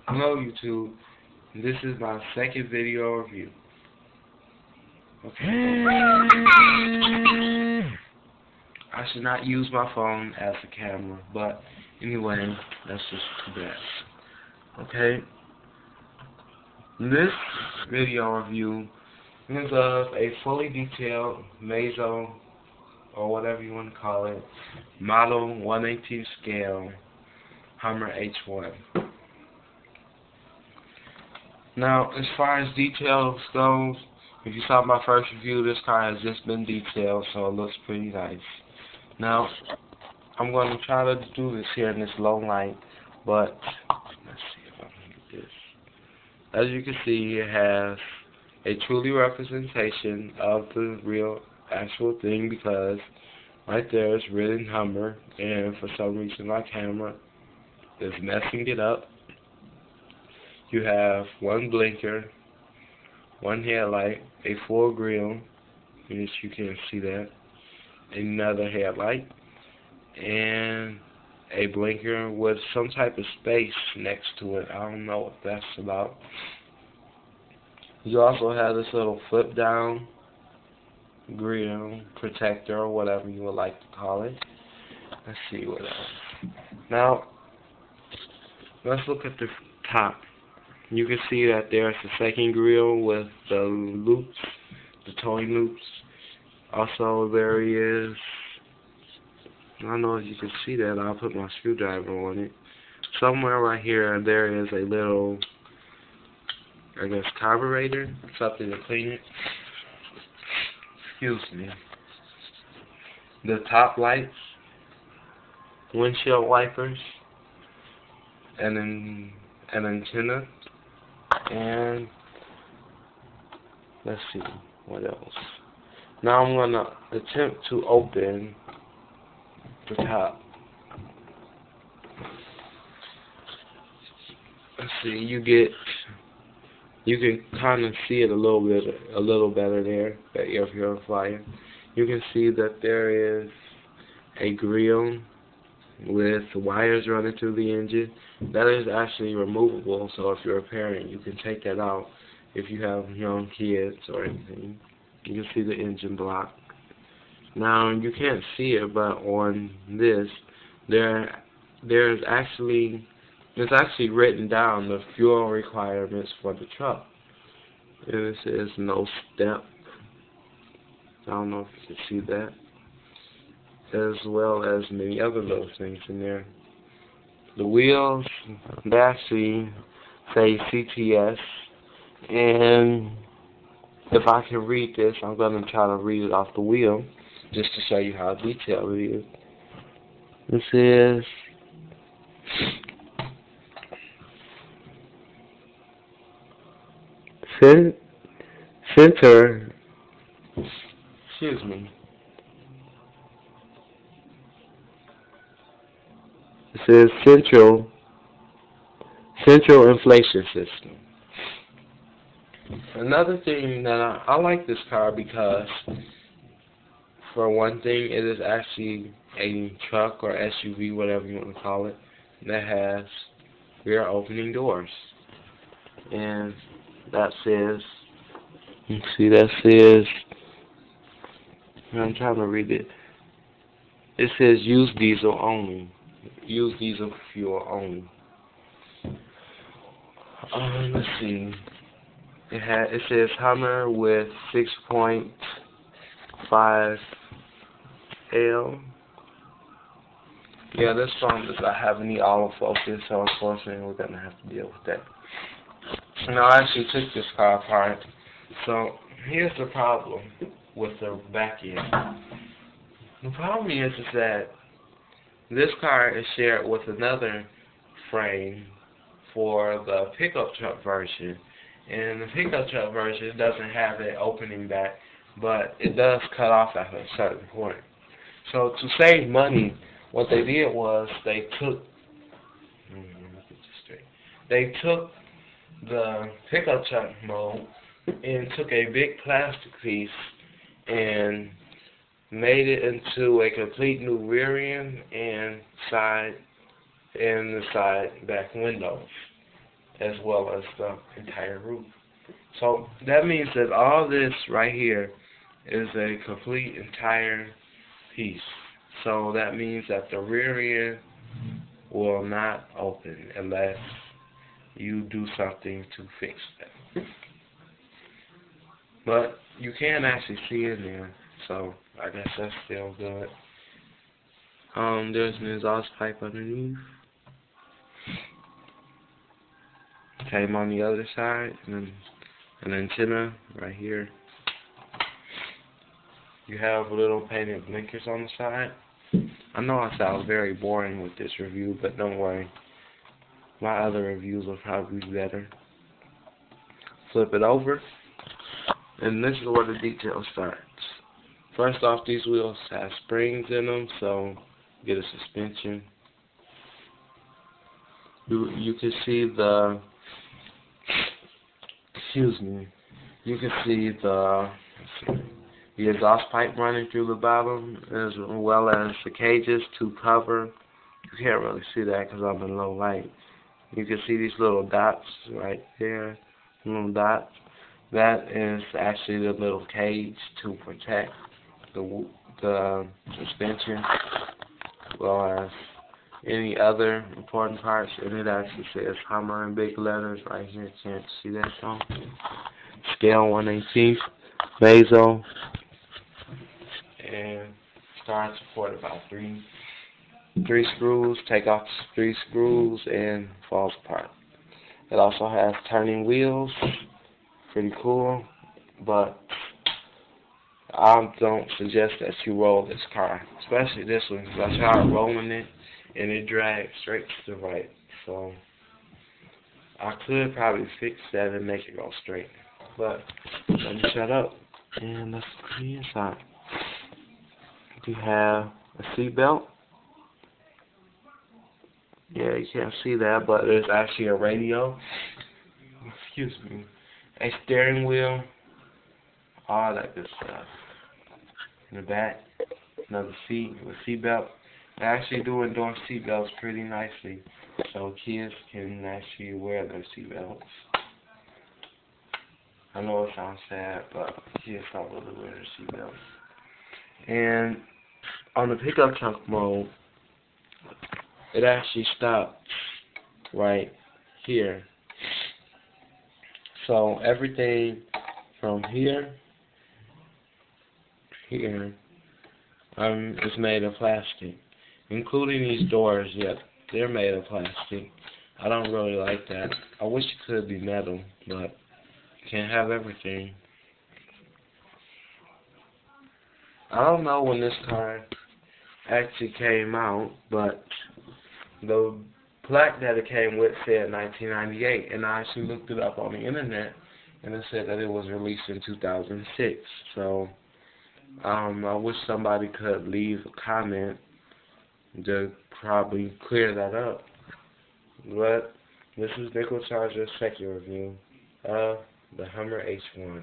Hello YouTube, this is my second video review. Okay. I should not use my phone as a camera, but anyway, that's just too bad. Okay. This video review is of a fully detailed Maisto, or whatever you want to call it, model 1/18 scale Hummer H1. Now, as far as details goes, if you saw my first review, this car has just been detailed, so it looks pretty nice. Now, I'm going to try to do this here in this low light, but let's see if I can get this. As you can see, it has a truly representation of the real, actual thing, because right there it's written Hummer, and for some reason my camera is messing it up. You have one blinker, one headlight, a full grille, as you can see that, another headlight, and a blinker with some type of space next to it. I don't know what that's about. You also have this little flip down grille protector, or whatever you would like to call it. Let's see what else. Now, let's look at the top. You can see that there's a second grille with the loops, the towing loops. Also, there is, I don't know if you can see that, I'll put my screwdriver on it. Somewhere right here, there is a little, I guess, carburetor, something to clean it. Excuse me. The top lights, windshield wipers, and then an antenna. And let's see what else. Now I'm gonna attempt to open the top. Let's see. You can kind of see it a little better there. That air purifier. You can see that there is a grill with wires running through the engine. That is actually removable, so if you're a parent, you can take that out if you have young kids or anything. You can see the engine block. Now, you can't see it, but on this, it's actually written down the fuel requirements for the truck. And it says no step. I don't know if you can see that, as well as many other little things in there. The wheels, they actually say CTS, and if I can read this, I'm going to try to read it off the wheel, just to show you how detailed it is. It says center, excuse me. It says central inflation system. Another thing that I like this car because, for one thing, it is actually a truck or SUV, whatever you want to call it, that has rear opening doors. And that says, let's see, that says, I'm trying to read it. It says use diesel only. Use diesel fuel only. Let's see. It says Hummer with 6.5 L. Yeah, this phone does not have any autofocus, so unfortunately we're gonna have to deal with that. Now, I actually took this car apart. So here's the problem with the back end. The problem is that this car is shared with another frame for the pickup truck version. And the pickup truck version doesn't have an opening back, but it does cut off at a certain point. So to save money, what they did was they took the pickup truck mold and took a big plastic piece and made it into a complete new rear end and the side back windows. as well as the entire roof. So that means that all this right here is a complete entire piece. So that means that the rear end will not open unless you do something to fix that. But you can actually see in there, so I guess that's still good. There's an exhaust pipe underneath. Same on the other side, and then an antenna right here. You have little painted blinkers on the side. I know I sound very boring with this review, but don't worry. My other reviews will probably be better. Flip it over, and this is where the detail starts. First off, these wheels have springs in them, so get a suspension. You can see the, you can see the exhaust pipe running through the bottom, as well as the cages to cover. You can't really see that because I'm in low light. You can see these little dots right there, little dots. That is actually the little cage to protect the suspension, as well as any other important parts. And it actually says Hummer in big letters right here. Can't see that though. Scale 1/18, Maisto, and star supported by three screws. Take off 3 screws and falls apart. It also has turning wheels. Pretty cool, but I don't suggest that you roll this car, especially this one, because I tried rolling it and it dragged straight to the right. So I could probably fix that and make it go straight, but let me shut up and let's go inside. You have a seat belt. Yeah, you can't see that, but there's actually a radio. Excuse me. A steering wheel. All that good stuff. In the back, another seat with seat belt. They actually do endorse seat belts pretty nicely, so kids can actually wear their seat belts. I know it sounds sad, but kids don't really wear their seat belts. And on the pickup truck mode, it actually stops right here. So everything from here is made of plastic, including these doors. Yep, they're made of plastic. I don't really like that. I wish it could be metal, but you can't have everything. I don't know when this car actually came out, but the plaque that it came with said 1998, and I actually looked it up on the internet, and it said that it was released in 2006. So I wish somebody could leave a comment to probably clear that up. But this is Nickel Charger's second review of the Hummer H1.